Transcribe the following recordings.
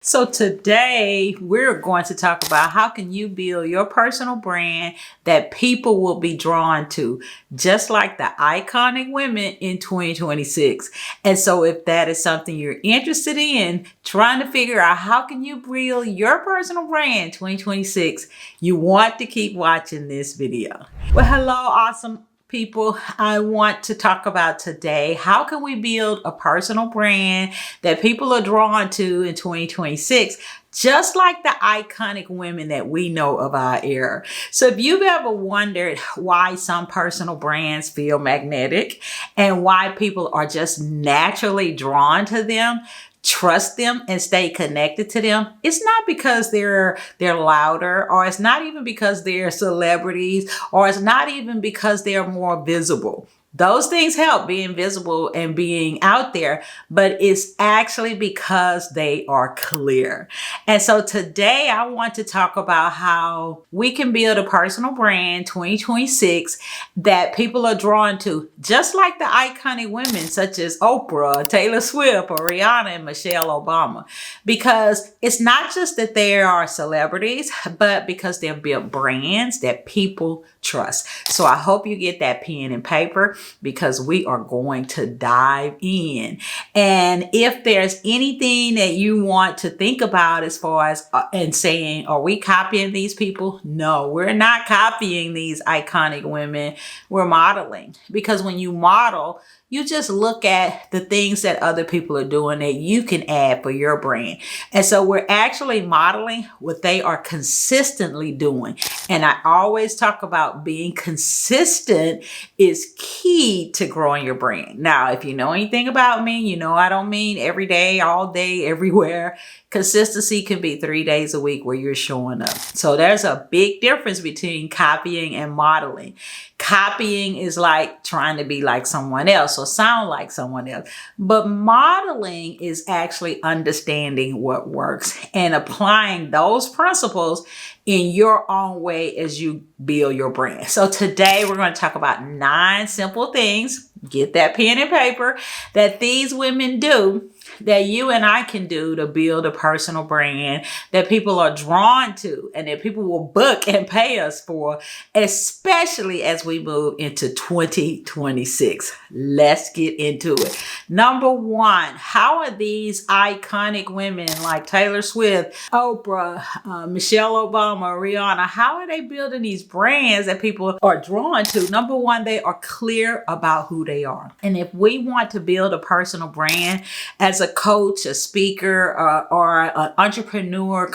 So today we're going to talk about how can you build your personal brand that people will be drawn to, just like the iconic women in 2026. And so if that is something you're interested in, trying to figure out how can you build your personal brand 2026, you want to keep watching this video. Well, hello, awesome people. I want to talk about today, how can we build a personal brand that people are drawn to in 2026, just like the iconic women that we know of our era. So if you've ever wondered why some personal brands feel magnetic and why people are just naturally drawn to them, trust them and stay connected to them, it's not because they're louder, or it's not even because they're celebrities, or it's not even because they're more visible. Those things help, being visible and being out there, but it's actually because they are clear. And so today I want to talk about how we can build a personal brand 2026 that people are drawn to, just like the iconic women such as Oprah, Taylor Swift, or Rihanna and Michelle Obama. Because it's not just that they are celebrities, but because they've built brands that people trust. So I hope you get that pen and paper, because we are going to dive in. And if there's anything that you want to think about as far as and saying, are we copying these people? No, we're not copying these iconic women. We're modeling, because when you model, you just look at the things that other people are doing that you can add for your brand. And so we're actually modeling what they are consistently doing. And I always talk about being consistent is key to growing your brand. Now, if you know anything about me, you know I don't mean every day, all day, everywhere. Consistency can be 3 days a week where you're showing up. So there's a big difference between copying and modeling. Copying is like trying to be like someone else or sound like someone else. But modeling is actually understanding what works and applying those principles in your own way as you build your brand. So today we're going to talk about 9 simple things, get that pen and paper, that these women do that you and I can do to build a personal brand that people are drawn to and that people will book and pay us for, especially as we move into 2026. Let's get into it. Number 1, how are these iconic women like Taylor Swift, Oprah, Michelle Obama, Rihanna, how are they building these brands that people are drawn to? Number 1, they are clear about who they are. And if we want to build a personal brand as a coach, a speaker, or an entrepreneur,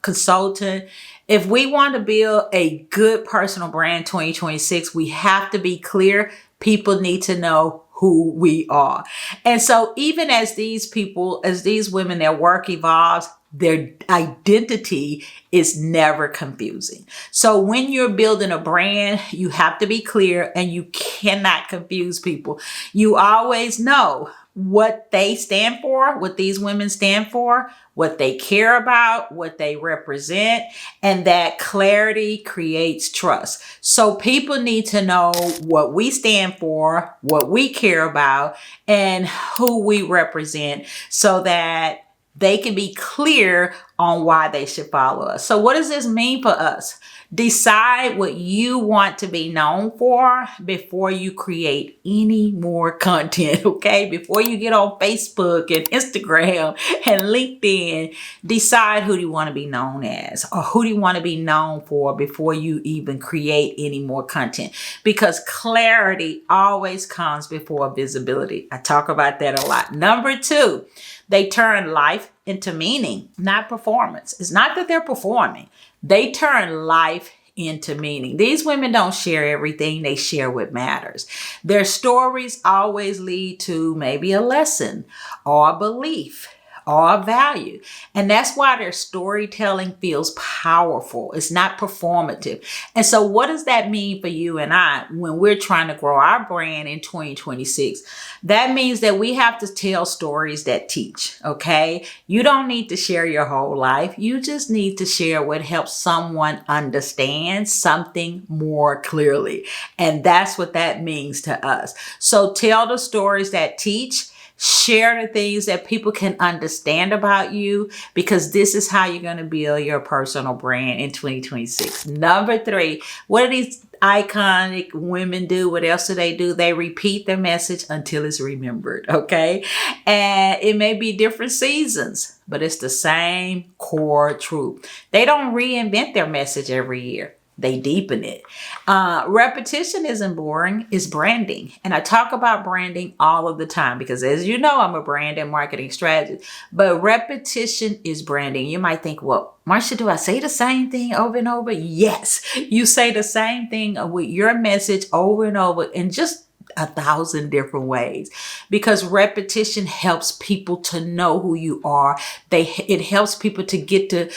consultant, if we want to build a good personal brand 2026, we have to be clear. People need to know who we are. And so even as these people, as these women, their work evolves, their identity is never confusing. So when you're building a brand, you have to be clear and you cannot confuse people. You always know what they stand for, what these women stand for, what they care about, what they represent, and that clarity creates trust. So people need to know what we stand for, what we care about, and who we represent, so that they can be clear on why they should follow us. So what does this mean for us? Decide what you want to be known for before you create any more content, okay? Before you get on Facebook and Instagram and LinkedIn, decide who do you want to be known as, or who do you want to be known for before you even create any more content. Because clarity always comes before visibility. I talk about that a lot. Number 2, they turn life into meaning, not performance. It's not that they're performing. They turn life into meaning. These women don't share everything. They share what matters. Their stories always lead to maybe a lesson or a belief or a value. And that's why their storytelling feels powerful. It's not performative. And so what does that mean for you and I when we're trying to grow our brand in 2026? That means that we have to tell stories that teach, okay? You don't need to share your whole life. You just need to share what helps someone understand something more clearly. And that's what that means to us. So tell the stories that teach. Share the things that people can understand about you, because this is how you're going to build your personal brand in 2026. Number 3, what do these iconic women do? What else do? They repeat their message until it's remembered, okay? And it may be different seasons, but it's the same core truth. They don't reinvent their message every year. They deepen it. Repetition isn't boring, it's branding. And I talk about branding all of the time because, as you know, I'm a brand and marketing strategist. But repetition is branding. You might think, well, Marsha, do I say the same thing over and over? Yes, you say the same thing with your message over and over in just 1,000 different ways, because repetition helps people to know who you are. It helps people to get to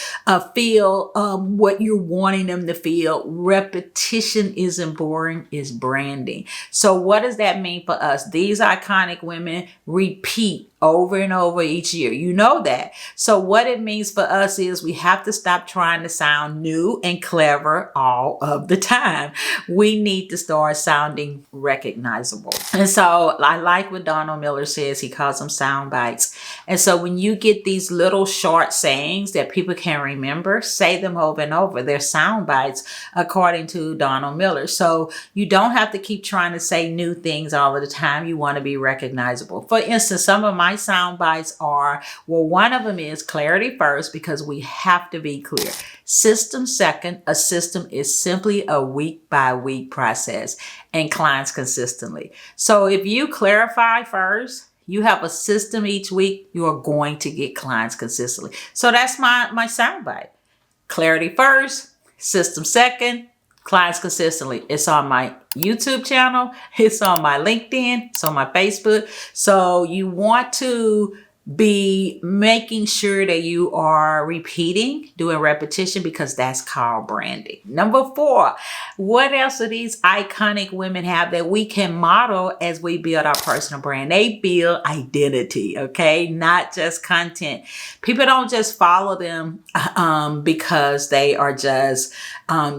feel what you're wanting them to feel. Repetition isn't boring, it's branding. So what does that mean for us? These iconic women repeat over and over each year. You know that. So what it means for us is we have to stop trying to sound new and clever all of the time. We need to start sounding recognizable. And so I like what Donald Miller says. He calls them sound bites. And so when you get these little short sayings that people can remember, say them over and over. They're sound bites according to Donald Miller. So you don't have to keep trying to say new things all of the time. You want to be recognizable. For instance, some of my sound bites are, well, one of them is clarity first, because we have to be clear. System second. A system is simply a week by week process, and clients consistently. So if you clarify first, you have a system each week, you are going to get clients consistently. So that's my soundbite. Clarity first, system second, clients consistently. It's on my YouTube channel. It's on my LinkedIn. It's on my Facebook. So you want to be making sure that you are repeating, doing repetition, because that's called branding. Number 4, what else do these iconic women have that we can model as we build our personal brand? They build identity, okay? Not just content. People don't just follow them because they are just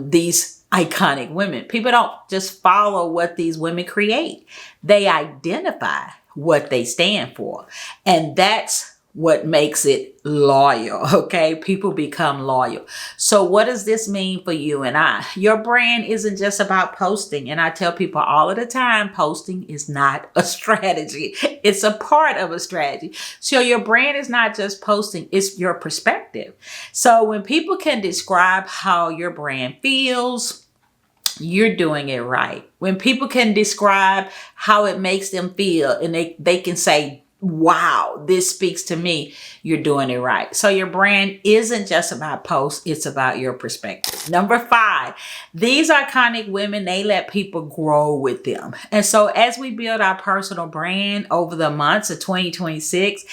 these iconic women. People don't just follow what these women create. They identify what they stand for. And that's what makes it loyal, okay? People become loyal. So what does this mean for you and I? Your brand isn't just about posting. And I tell people all of the time, posting is not a strategy. It's a part of a strategy. So your brand is not just posting, it's your perspective. So when people can describe how your brand feels, you're doing it right. When people can describe how it makes them feel and they can say, wow, this speaks to me, you're doing it right. So your brand isn't just about posts, it's about your perspective. Number 5, these iconic women, they let people grow with them. And so as we build our personal brand over the months of 2026,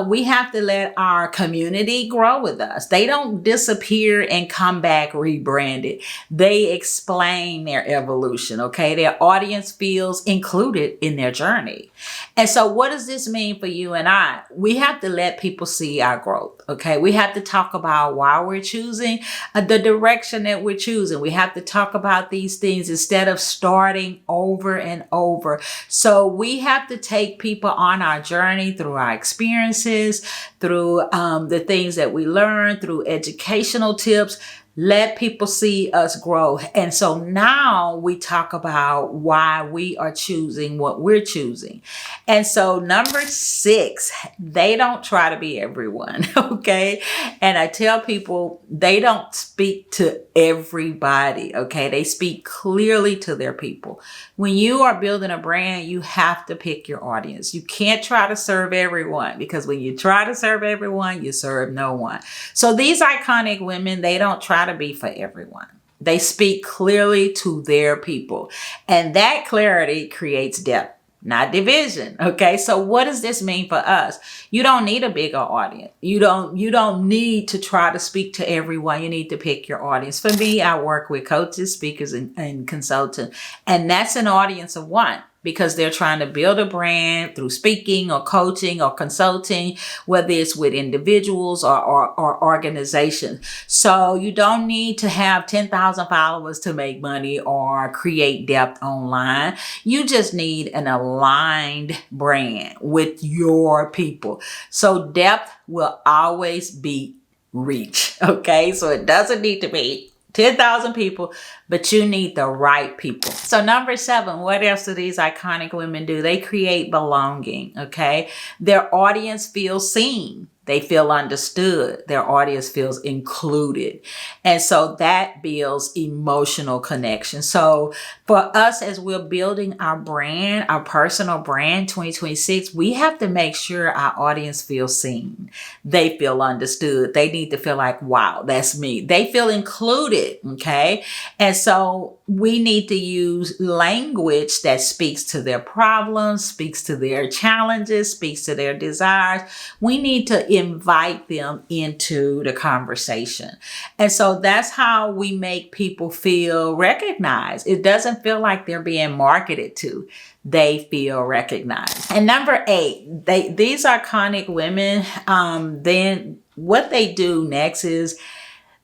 we have to let our community grow with us. They don't disappear and come back rebranded. They explain their evolution, okay? Their audience feels included in their journey. And so what does this mean for you and I? We have to let people see our growth, okay? We have to talk about why we're choosing the direction that we're choosing. We have to talk about these things instead of starting over and over. So we have to take people on our journey through our experiences, through the things that we learn, through educational tips. Let people see us grow. And so now we talk about why we are choosing what we're choosing. And so number 6, they don't try to be everyone, okay? And I tell people they don't speak to everybody, okay? They speak clearly to their people. When you are building a brand, you have to pick your audience. You can't try to serve everyone, because when you try to serve everyone, you serve no one. So these iconic women, they don't try to be for everyone. They speak clearly to their people. And that clarity creates depth, not division. Okay. So what does this mean for us? You don't need a bigger audience. You don't need to try to speak to everyone. You need to pick your audience. For me, I work with coaches, speakers, and consultants. And that's an audience of one. because they're trying to build a brand through speaking or coaching or consulting, whether it's with individuals or organizations. So you don't need to have 10,000 followers to make money or create depth online. You just need an aligned brand with your people. So depth will always beat reach. Okay. So it doesn't need to be 10,000 people, but you need the right people. So number 7, what else do these iconic women do? They create belonging. Okay. Their audience feels seen. They feel understood. Their audience feels included. And so that builds emotional connection. So for us, as we're building our brand, our personal brand 2026, we have to make sure our audience feels seen. They feel understood. They need to feel like, wow, that's me. They feel included. Okay. And so we need to use language that speaks to their problems, speaks to their challenges, speaks to their desires. We need to invite them into the conversation. And so that's how we make people feel recognized. It doesn't feel like they're being marketed to. They feel recognized. And number 8, these iconic women, then what they do next is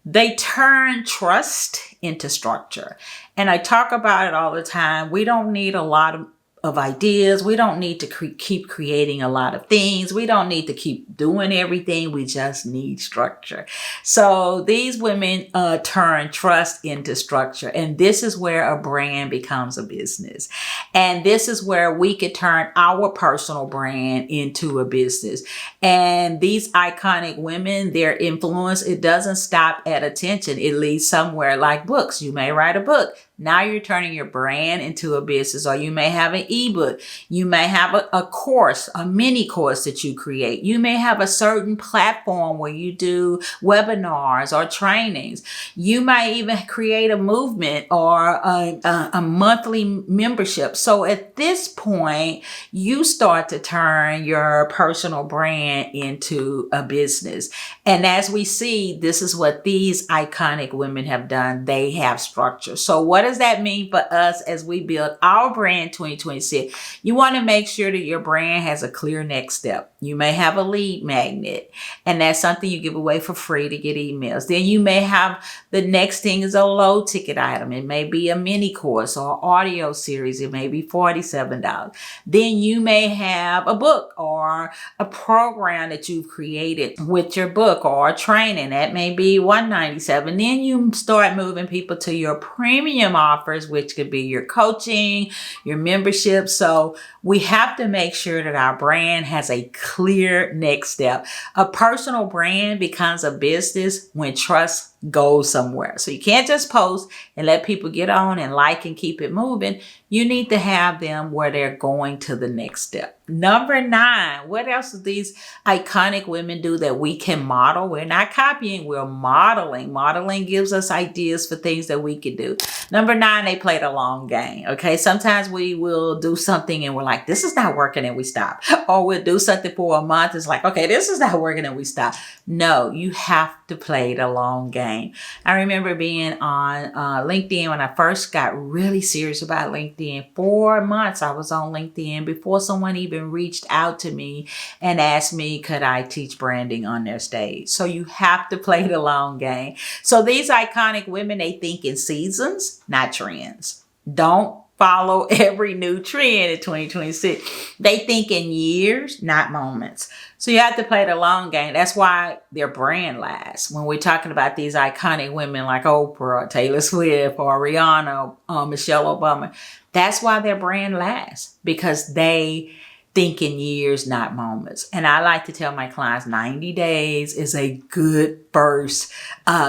they turn trust into structure. And I talk about it all the time. We don't need a lot of ideas. We don't need to keep creating a lot of things. We don't need to keep doing everything. We just need structure. So these women turn trust into structure. And this is where a brand becomes a business. And this is where we could turn our personal brand into a business. And these iconic women, their influence, it doesn't stop at attention. It leads somewhere like books. You may write a book. Now you're turning your brand into a business, or you may have an ebook. You may have a course, a mini course that you create. You may have a certain platform where you do webinars or trainings. You might even create a movement or a monthly membership. So at this point, you start to turn your personal brand into a business. And as we see, this is what these iconic women have done. They have structure. So what does that mean for us as we build our brand 2026? You want to make sure that your brand has a clear next step. You may have a lead magnet, and that's something you give away for free to get emails. Then you may have the next thing is a low ticket item. It may be a mini course or audio series. It may be $47. Then you may have a book or a program that you've created with your book or a training. That may be $197. Then you start moving people to your premium offers, which could be your coaching, your membership. So we have to make sure that our brand has a clear next step. A personal brand becomes a business when trust goes somewhere. So you can't just post and let people get on and like and keep it moving. You need to have them where they're going to the next step. Number 9, what else do these iconic women do that we can model? We're not copying, we're modeling. Modeling gives us ideas for things that we can do. Number 9, they play the long game. Okay. Sometimes we will do something and we're like, this is not working, and we stop. Or we'll do something for a month. It's like, okay, this is not working, and we stop. No, you have to play the long game. I remember being on LinkedIn when I first got really serious about LinkedIn. 4 months I was on LinkedIn before someone even reached out to me and asked me, could I teach branding on their stage? So you have to play the long game. So these iconic women, they think in seasons, not trends. Don't follow every new trend in 2026. They think in years, not moments. So you have to play the long game. That's why their brand lasts. When we're talking about these iconic women like Oprah, Taylor Swift, or Rihanna, Michelle Obama, that's why their brand lasts, because they think in years, not moments. And I like to tell my clients 90 days is a good first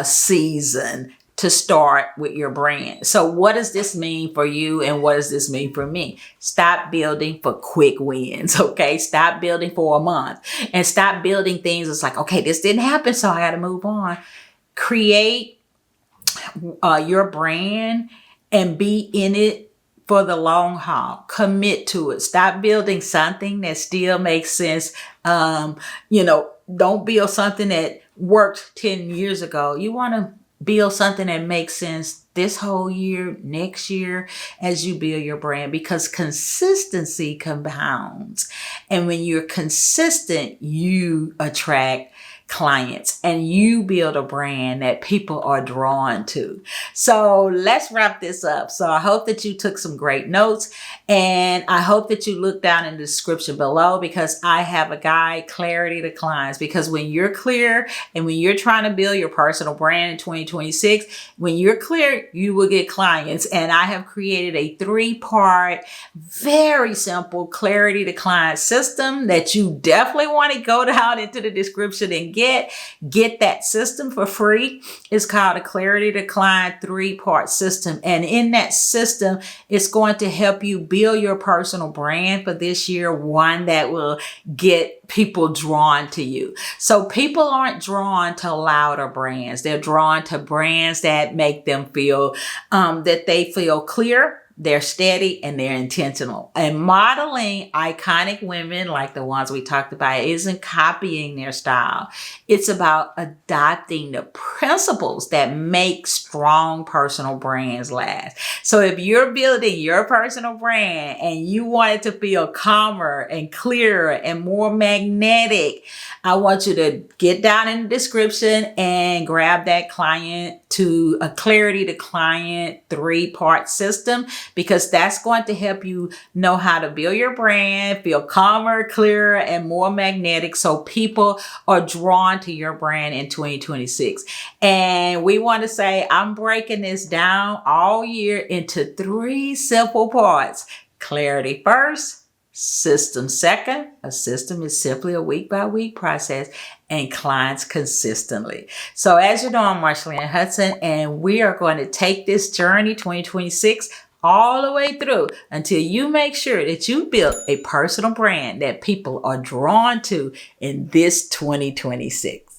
season to start with your brand. So what does this mean for you, and what does this mean for me? Stop building for quick wins, okay? Stop building for a month, and stop building things. It's like, okay, this didn't happen, so I got to move on. Create your brand and be in it for the long haul. Commit to it. Stop building something that still makes sense. Don't build something that worked 10 years ago. You want to build something that makes sense this whole year, next year, as you build your brand, because consistency compounds. And when you're consistent, you attract clients and you build a brand that people are drawn to. So let's wrap this up. So I hope that you took some great notes, and I hope that you look down in the description below, because I have a guide, Clarity to Clients. Because when you're clear and when you're trying to build your personal brand in 2026, when you're clear, you will get clients. And I have created a 3-part, very simple Clarity to Client system that you definitely want to go down into the description and get that system for free. It's called a Clarity to Client 3-part system. And in that system, it's going to help you build your personal brand for this year, one that will get people drawn to you. So people aren't drawn to louder brands. They're drawn to brands that make them feel that they feel clear, they're steady, and they're intentional. And modeling iconic women like the ones we talked about isn't copying their style. It's about adopting the principles that make strong personal brands last. So if you're building your personal brand and you want it to feel calmer and clearer and more magnetic, I want you to get down in the description and grab that client to a Clarity to Client 3-part system, because that's going to help you know how to build your brand, feel calmer, clearer, and more magnetic, so people are drawn to your brand in 2026. And we want to say, I'm breaking this down all year into 3 simple parts. Clarity first, system second. A system is simply a week-by-week process, and clients consistently. So as you know, I'm Marshalyn Hudson, and we are going to take this journey 2026 all the way through until you make sure that you build a personal brand that people are drawn to in this 2026.